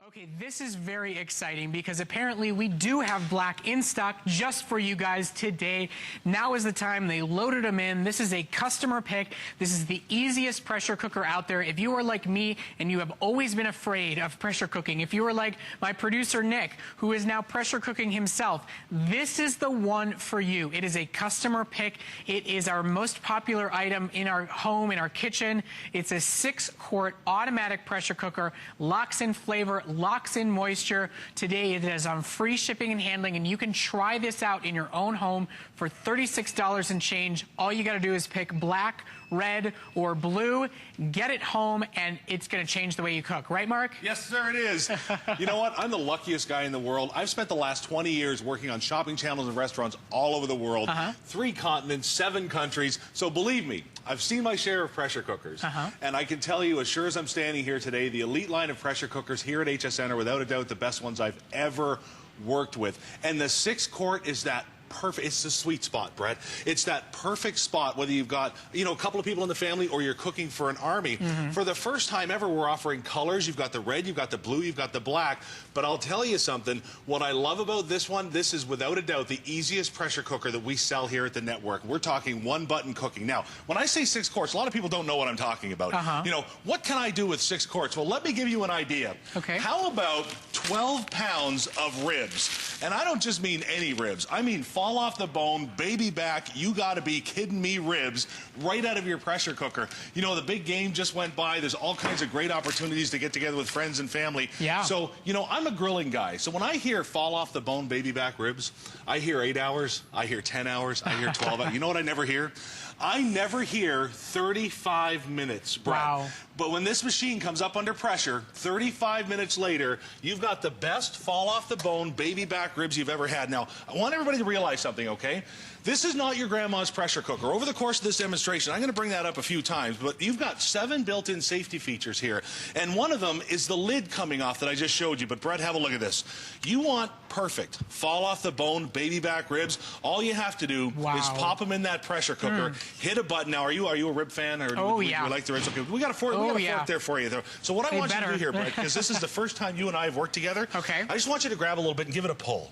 Okay, this is very exciting because apparently we do have black in stock just for you guys today. Now is the time. They loaded them in. This is a customer pick. This is the easiest pressure cooker out there. If you are like me and you have always been afraid of pressure cooking, if you are like my producer Nick, who is now pressure cooking himself, this is the one for you. It is a customer pick. It is our most popular item in our home, in our kitchen. It's a 6-quart automatic pressure cooker, locks in flavor, locks in moisture. Today it is on free shipping and handling, and you can try this out in your own home for $36 and change. All you got to do is pick black, red, or blue, get it home, and it's going to change the way you cook. Right, Mark? Yes, sir, it is. You know what? I'm the luckiest guy in the world. I've spent the last 20 years working on shopping channels and restaurants all over the world, 3 continents, 7 countries. So believe me, I've seen my share of pressure cookers. And I can tell you, as sure as I'm standing here today, the elite line of pressure cookers here at HSN are without a doubt the best ones I've ever worked with. And the 6-quart is that perfect. It's the sweet spot, Brett. It's that perfect spot, whether you've got, you know, a couple of people in the family or you're cooking for an army. For the first time ever, we're offering colors. You've got the red, you've got the blue, you've got the black. But I'll tell you something, what I love about this one, this is without a doubt the easiest pressure cooker that we sell here at the network. We're talking one-button cooking. Now, when I say 6 quarts, a lot of people don't know what I'm talking about. You know, what can I do with 6 quarts? Well, let me give you an idea. Okay. How about 12 pounds of ribs? And I don't just mean any ribs. I mean fall off the bone, baby back, you gotta be kidding me ribs right out of your pressure cooker. You know, the big game just went by. There's all kinds of great opportunities to get together with friends and family. Yeah. So, you know, I'm a grilling guy. So when I hear fall off the bone, baby back ribs, I hear 8 hours, I hear 10 hours, I hear 12 hours. You know what I never hear? I never hear 35 minutes, Brett. Wow. But when this machine comes up under pressure, 35 minutes later, you've got the best fall-off-the-bone baby back ribs you've ever had. Now, I want everybody to realize something, okay? This is not your grandma's pressure cooker. Over the course of this demonstration, I'm going to bring that up a few times, but you've got 7 built-in safety features here, and one of them is the lid coming off that I just showed you. But, Brett, have a look at this. You want perfect fall-off-the-bone baby back ribs. All you have to do is pop them in that pressure cooker, hit a button. Now, are you a rib fan? Or do you like the ribs? Okay, we got a fork there for you. So what I want you to do here, Brett, because this is the first time you and I have worked together, I just want you to grab a little bit and give it a pull.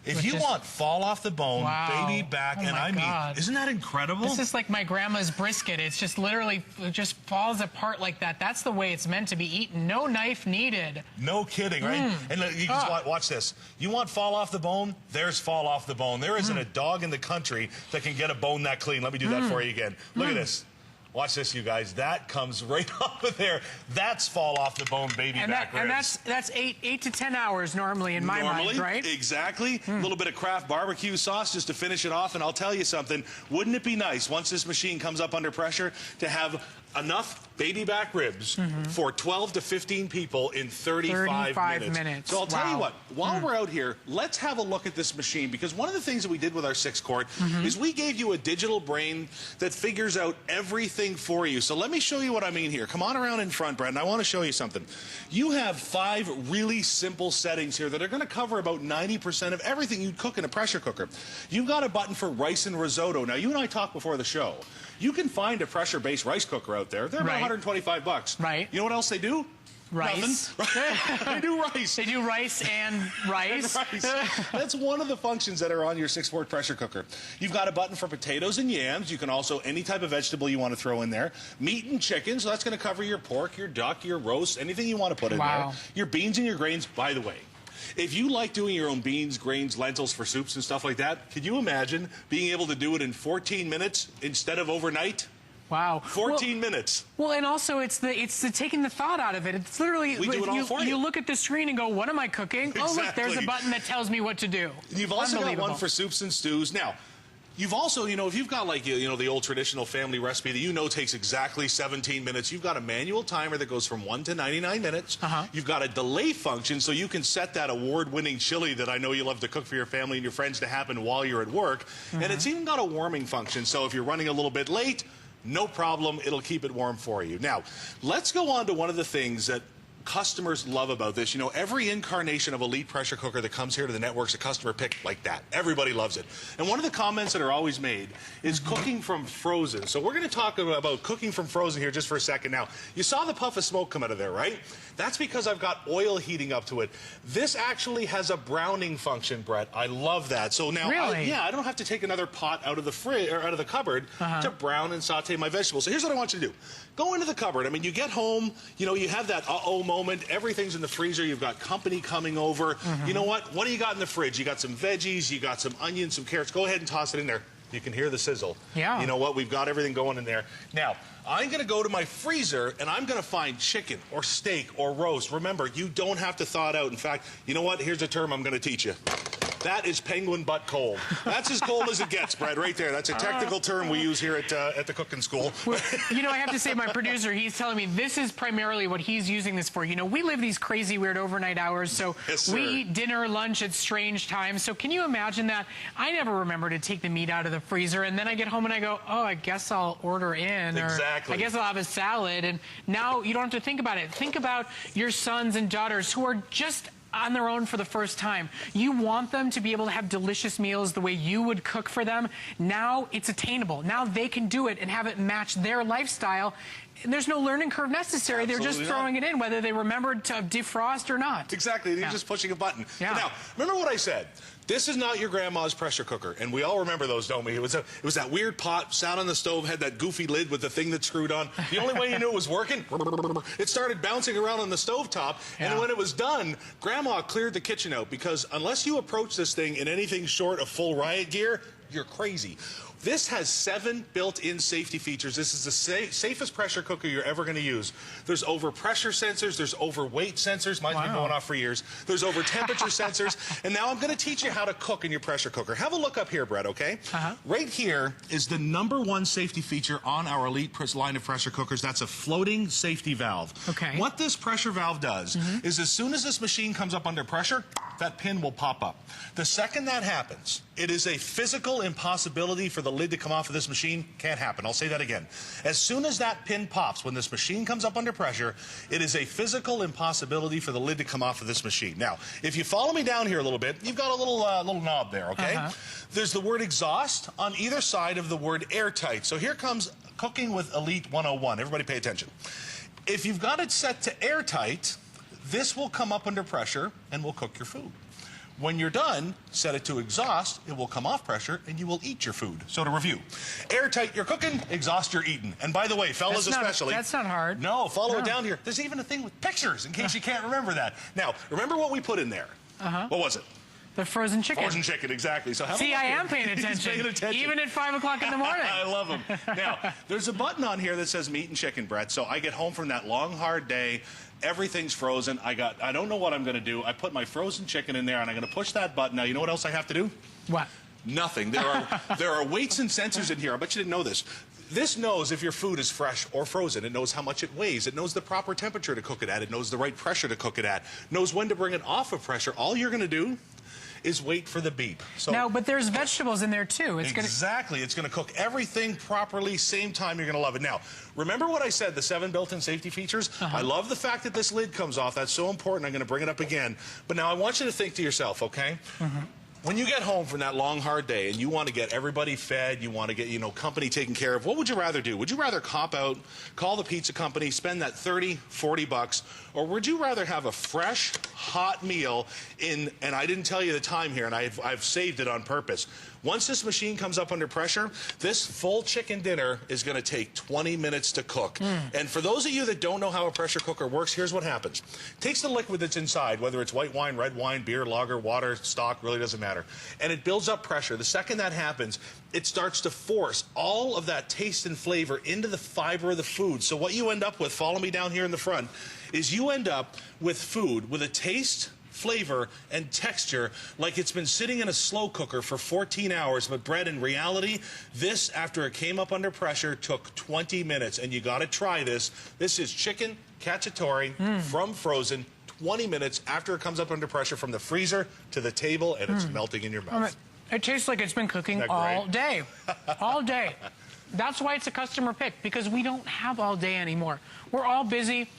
If you want fall-off-the-bone baby back, and I mean, isn't that incredible? This is like my grandma's brisket. It's just literally, it just falls apart like that. That's the way it's meant to be eaten. No knife needed. No kidding, right? And you just watch this. You want fall off the bone? There's fall off the bone. There isn't a dog in the country that can get a bone that clean. Let me do that for you again. Look at this. Watch this, you guys. That comes right off of there. That's fall off the bone baby back ribs. And that's 8 to 10 hours normally in my mind, right? Exactly. A little bit of Kraft barbecue sauce just to finish it off. And I'll tell you something. Wouldn't it be nice once this machine comes up under pressure to have enough baby back ribs for 12 to 15 people in 35 minutes. So I'll tell you what, while we're out here, let's have a look at this machine, because one of the things that we did with our 6-quart is we gave you a digital brain that figures out everything for you. So let me show you what I mean here. Come on around in front, Brett, and I want to show you something. You have 5 really simple settings here that are going to cover about 90% of everything you'd cook in a pressure cooker. You've got a button for rice and risotto. Now, you and I talked before the show. You can find a pressure-based rice cooker out there. They're about $125. Right. You know what else they do? Rice. They do rice. They do rice and rice. That's one of the functions that are on your 6-quart pressure cooker. You've got a button for potatoes and yams. You can also, any type of vegetable you want to throw in there. Meat and chicken, so that's going to cover your pork, your duck, your roast, anything you want to put in there. Your beans and your grains, by the way. If you like doing your own beans, grains, lentils for soups and stuff like that, could you imagine being able to do it in 14 minutes instead of overnight? Wow. 14 minutes. Well, and also it's the taking the thought out of it. It's literally, you look at the screen and go, what am I cooking? Exactly. Oh, look, there's a button that tells me what to do. You've also got one for soups and stews. Now, you've also, you know, if you've got like, you know, the old traditional family recipe that you know takes exactly 17 minutes, you've got a manual timer that goes from 1 to 99 minutes. You've got a delay function so you can set that award-winning chili that I know you love to cook for your family and your friends to happen while you're at work. And it's even got a warming function, so if you're running a little bit late, no problem, it'll keep it warm for you. Now, let's go on to one of the things that customers love about this. You know, every incarnation of Elite pressure cooker that comes here to the network's a customer pick like that. Everybody loves it. And one of the comments that are always made is cooking from frozen. So we're going to talk about cooking from frozen here just for a second. Now, you saw the puff of smoke come out of there, right? That's because I've got oil heating up to it. This actually has a browning function, Brett. I love that. So now, really? I don't have to take another pot out of the fridge or out of the cupboard to brown and saute my vegetables. So here's what I want you to do. Go into the cupboard. I mean, you get home, you know, you have that uh-oh moment. Everything's in the freezer. You've got company coming over. You know what? What do you got in the fridge? You got some veggies. You got some onions, some carrots. Go ahead and toss it in there. You can hear the sizzle. Yeah. You know what? We've got everything going in there. Now, I'm going to go to my freezer, and I'm going to find chicken or steak or roast. Remember, you don't have to thaw it out. In fact, you know what? Here's a term I'm going to teach you. That is penguin butt cold. That's as cold as it gets, Brad, right there. That's a technical term we use here at the cooking school. Well, you know, I have to say, my producer, he's telling me this is primarily what he's using this for. You know, we live these crazy, weird overnight hours, so yes, we eat dinner, lunch at strange times. So can you imagine that? I never remember to take the meat out of the freezer, and then I get home and I go, oh, I guess I'll order in. Exactly. Or I guess I'll have a salad. And now you don't have to think about it. Think about your sons and daughters who are just on their own for the first time. You want them to be able to have delicious meals the way you would cook for them. Now it's attainable. Now they can do it and have it match their lifestyle. And there's no learning curve necessary. Absolutely. They're just throwing it in, whether they remembered to defrost or not. Exactly. You're just pushing a button. Yeah. Now, remember what I said. This is not your grandma's pressure cooker, and we all remember those, don't we? It was that weird pot, sat on the stove, had that goofy lid with the thing that screwed on. The only way you knew it was working, it started bouncing around on the stovetop, and when it was done, Grandma cleared the kitchen out, because unless you approach this thing in anything short of full riot gear, you're crazy. This has 7 built-in safety features. This is the safest pressure cooker you're ever going to use. There's overpressure sensors. There's overweight sensors. Mine's been going off for years. There's over temperature sensors. And now I'm going to teach you how to cook in your pressure cooker. Have a look up here, Brett, okay? Right here is the #1 safety feature on our Elite line of pressure cookers. That's a floating safety valve. Okay. What this pressure valve does is as soon as this machine comes up under pressure, that pin will pop up. The second that happens, it is a physical impossibility for the lid to come off of this machine. Can't happen. I'll say that again. As soon as that pin pops, when this machine comes up under pressure, it is a physical impossibility for the lid to come off of this machine. Now, if you follow me down here a little bit, you've got a little knob there, okay? There's the word exhaust on either side of the word airtight. So here comes Cooking with Elite 101. Everybody pay attention. If you've got it set to airtight, this will come up under pressure and will cook your food. When you're done, set it to exhaust, it will come off pressure, and you will eat your food. So to review, airtight, you're cooking, exhaust, you're eating. And by the way, fellas especially. That's not hard. No, follow it down here. There's even a thing with pictures, in case you can't remember that. Now, remember what we put in there. What was it? The frozen chicken. Frozen chicken, exactly. So See, I am paying attention. He's paying attention. Even at 5 o'clock in the morning. I love them. Now, there's a button on here that says meat and chicken, Brett. So I get home from that long, hard day. Everything's frozen. I don't know what I'm going to do. I put my frozen chicken in there, and I'm going to push that button. Now, you know what else I have to do? What? Nothing. There are weights and sensors in here. I bet you didn't know this. This knows if your food is fresh or frozen. It knows how much it weighs. It knows the proper temperature to cook it at. It knows the right pressure to cook it at. Knows when to bring it off of pressure. All you're going to do is wait for the beep. So no, but there's vegetables in there too. Exactly. It's going to cook everything properly, same time. You're going to love it. Now, remember what I said, the 7 built-in safety features? I love the fact that this lid comes off. That's so important. I'm going to bring it up again. But now I want you to think to yourself, okay? When you get home from that long, hard day and you want to get everybody fed, you want to get, company taken care of, what would you rather do? Would you rather cop out, call the pizza company, spend that $30, $40, or would you rather have a fresh, hot meal and I didn't tell you the time here, and I've saved it on purpose. Once this machine comes up under pressure, this full chicken dinner is going to take 20 minutes to cook. And for those of you that don't know how a pressure cooker works, here's what happens. It takes the liquid that's inside, whether it's white wine, red wine, beer, lager, water, stock, really doesn't matter. And it builds up pressure. The second that happens, it starts to force all of that taste and flavor into the fiber of the food. So what you end up with, follow me down here in the front, is you end up with food with a taste, flavor, and texture like it's been sitting in a slow cooker for 14 hours. But Brett, in reality, this, after it came up under pressure, took 20 minutes. And you got to try this. This is chicken cacciatore from frozen, 20 minutes after it comes up under pressure from the freezer to the table, and it's melting in your mouth. It tastes like it's been cooking all day. All day. That's why it's a customer pick, because we don't have all day anymore. We're all busy.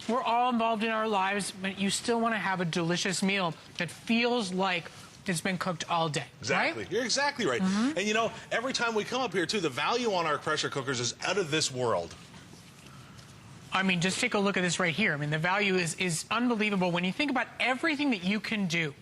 We're all involved in our lives, but you still want to have a delicious meal that feels like it's been cooked all day. Exactly. Right? You're exactly right. And you know, every time we come up here, too, the value on our pressure cookers is out of this world. I mean, just take a look at this right here. I mean, the value is unbelievable when you think about everything that you can do.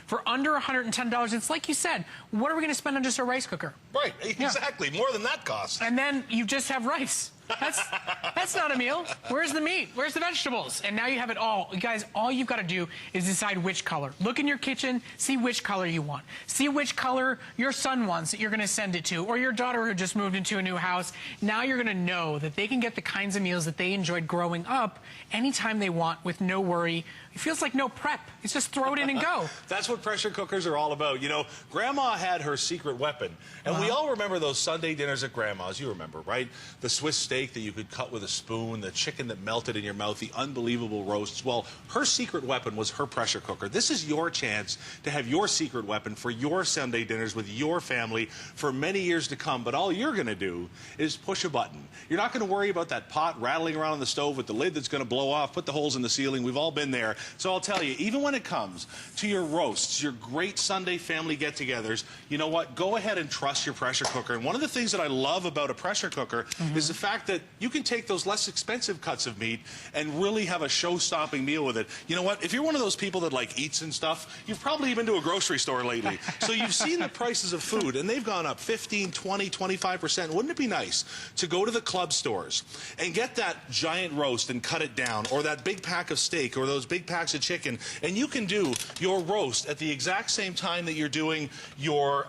For under $110, it's like you said, what are we going to spend on just a rice cooker? Right, exactly. Yeah. More than that costs. And then you just have rice. That's not a meal. Where's the meat? Where's the vegetables? And now you have it all. You guys, all you've got to do is decide which color. Look in your kitchen, see which color you want. See which color your son wants that you're going to send it to, or your daughter who just moved into a new house. Now you're going to know that they can get the kinds of meals that they enjoyed growing up anytime they want with no worry. It feels like no prep. It's just throw it in and go. That's what pressure cookers are all about. You know, Grandma had her secret weapon. And we all remember those Sunday dinners at Grandma's. You remember, right? The Swiss steak that you could cut with a spoon, the chicken that melted in your mouth, the unbelievable roasts. Well, her secret weapon was her pressure cooker. This is your chance to have your secret weapon for your Sunday dinners with your family for many years to come. But all you're going to do is push a button. You're not going to worry about that pot rattling around on the stove with the lid that's going to blow off, put the holes in the ceiling. We've all been there. So I'll tell you, even when it comes to your roasts, your great Sunday family get-togethers, you know what? Go ahead and trust your pressure cooker. And one of the things that I love about a pressure cooker is the fact that you can take those less expensive cuts of meat and really have a show-stopping meal with it. You know what? If you're one of those people that like eats and stuff, you've probably been to a grocery store lately. So you've seen the prices of food, and they've gone up 15, 20, 25%. Wouldn't it be nice to go to the club stores and get that giant roast and cut it down, or that big pack of steak, or those big packs of chicken, and you can do your roast at the exact same time that you're doing your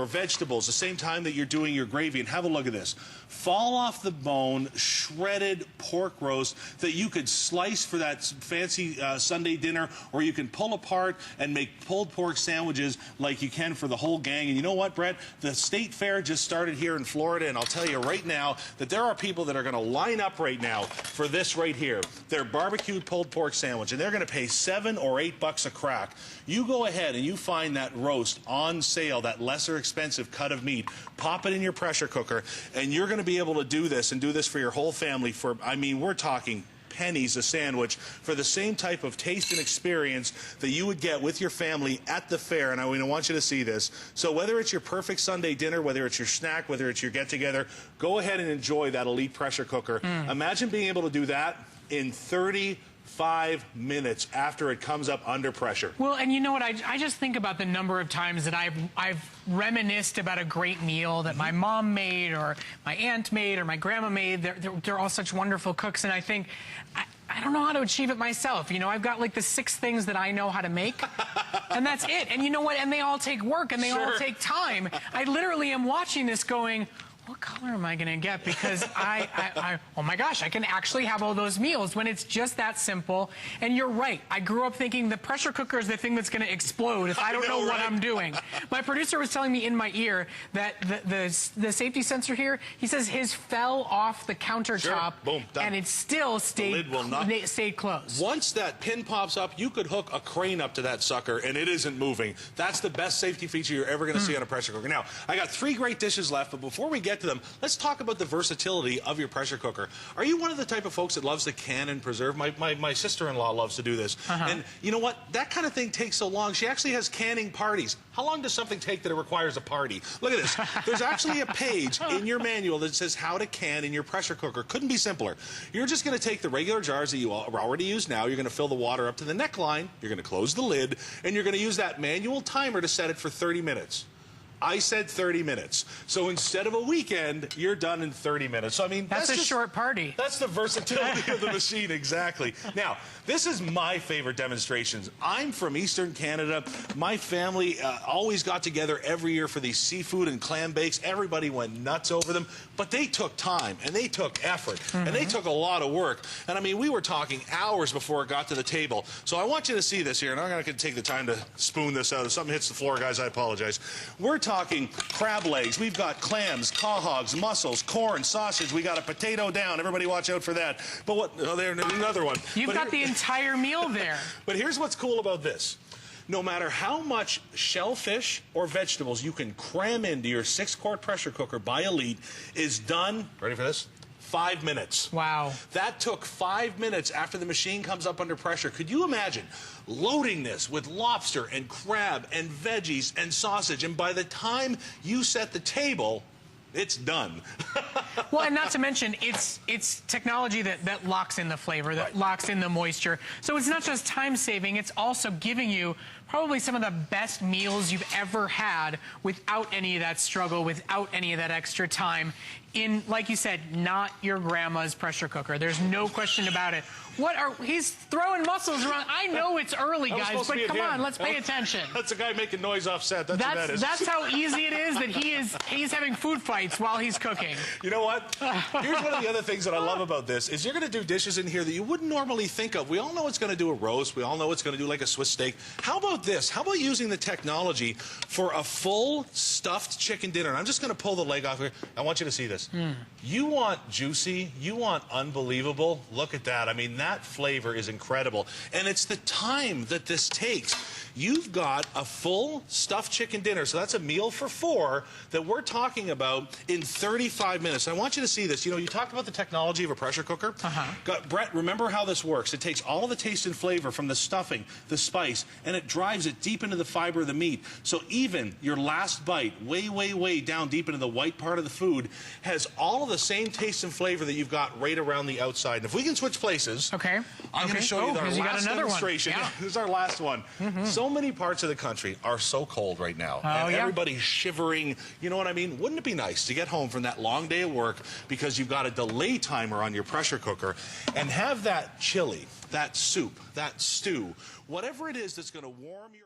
vegetables, the same time that you're doing your gravy. And have a look at this. Fall off the bone, shredded pork roast that you could slice for that fancy Sunday dinner, or you can pull apart and make pulled pork sandwiches like you can for the whole gang. And you know what, Brett? The State Fair just started here in Florida, and I'll tell you right now that there are people that are going to line up right now for this right here, their barbecued pulled pork sandwich, and they're going to pay $7 or $8 a crack. You go ahead and you find that roast on sale, that lesser expensive cut of meat, pop it in your pressure cooker, and you're going to be able to do this and do this for your whole family for, I mean, we're talking pennies a sandwich for the same type of taste and experience that you would get with your family at the fair. And I want you to see this. So whether it's your perfect Sunday dinner, whether it's your snack, whether it's your get-together, go ahead and enjoy that elite pressure cooker. Imagine being able to do that in 35 minutes after it comes up under pressure. Well, and you know what? I just think about the number of times that I've reminisced about a great meal that my mom made, or my aunt made, or my grandma made. They're all such wonderful cooks, and I think I don't know how to achieve it myself. You know, I've got like the 6 things that I know how to make, and that's it. And you know what? And they all take work, and they all take time. I literally am watching this going, what color am I going to get? Because oh my gosh, I can actually have all those meals when it's just that simple. And you're right. I grew up thinking the pressure cooker is the thing that's going to explode if I don't know what I'm doing. My producer was telling me in my ear that the safety sensor here, he says his fell off the countertop. Boom, done. And it still stayed closed. Once that pin pops up, you could hook a crane up to that sucker and it isn't moving. That's the best safety feature you're ever going to see on a pressure cooker. Now, I got 3 great dishes left, but before we get to them, let's talk about the versatility of your pressure cooker. Are you one of the type of folks that loves to can and preserve? My sister-in-law loves to do this. And you know what? That kind of thing takes so long. She actually has canning parties. How long does something take that it requires a party? Look at this. There's actually a page in your manual that says how to can in your pressure cooker. Couldn't be simpler. You're just going to take the regular jars that you already use now. You're going to fill the water up to the neckline. You're going to close the lid. And you're going to use that manual timer to set it for 30 minutes. I said 30 minutes. So instead of a weekend, you're done in 30 minutes. So, I mean, that's a short party. That's the versatility of the machine, exactly. Now, this is my favorite demonstrations. I'm from Eastern Canada. My family always got together every year for these seafood and clam bakes. Everybody went nuts over them. But they took time, and they took effort, and they took a lot of work. And, I mean, we were talking hours before it got to the table. So I want you to see this here, and I'm not going to take the time to spoon this out. If something hits the floor, guys, I apologize. We're talking crab legs. We've got clams, quahogs, mussels, corn, sausage. We got a potato down. Everybody watch out for that. But what? Oh, there's another one. You've got the entire meal there. But here's what's cool about this. No matter how much shellfish or vegetables you can cram into your 6-quart pressure cooker by Elite is done, ready for this, 5 minutes. Wow. That took 5 minutes after the machine comes up under pressure. Could you imagine loading this with lobster and crab and veggies and sausage, and by the time you set the table, it's done. Well, and not to mention, it's technology that locks in the flavor, that locks in the moisture. So it's not just time saving, it's also giving you probably some of the best meals you've ever had without any of that struggle, without any of that extra time. In, like you said, not your grandma's pressure cooker. There's no question about it. He's throwing muscles around. I know it's early, guys, but come on, let's pay attention. That's a guy making noise off set. That's what that is. That's how easy it is that he's having food fights while he's cooking. You know what? Here's one of the other things that I love about this is you're going to do dishes in here that you wouldn't normally think of. We all know it's going to do a roast. We all know it's going to do like a Swiss steak. How about this? How about using the technology for a full stuffed chicken dinner? And I'm just going to pull the leg off here. I want you to see this. You want juicy, you want unbelievable. Look at that. I mean, that flavor is incredible. And it's the time that this takes. You've got a full stuffed chicken dinner, so that's a meal for 4 that we're talking about in 35 minutes. I want you to see this. You know, you talked about the technology of a pressure cooker. Brett, remember how this works. It takes all of the taste and flavor from the stuffing, the spice, and it drives it deep into the fiber of the meat. So even your last bite, way, way, way down deep into the white part of the food, has all of the same taste and flavor that you've got right around the outside. And if we can switch places, I'm going to show you our last demonstration. Yeah. This is our last one. So many parts of the country are so cold right now. And everybody's shivering. You know what I mean? Wouldn't it be nice to get home from that long day of work because you've got a delay timer on your pressure cooker and have that chili, that soup, that stew, whatever it is that's going to warm your...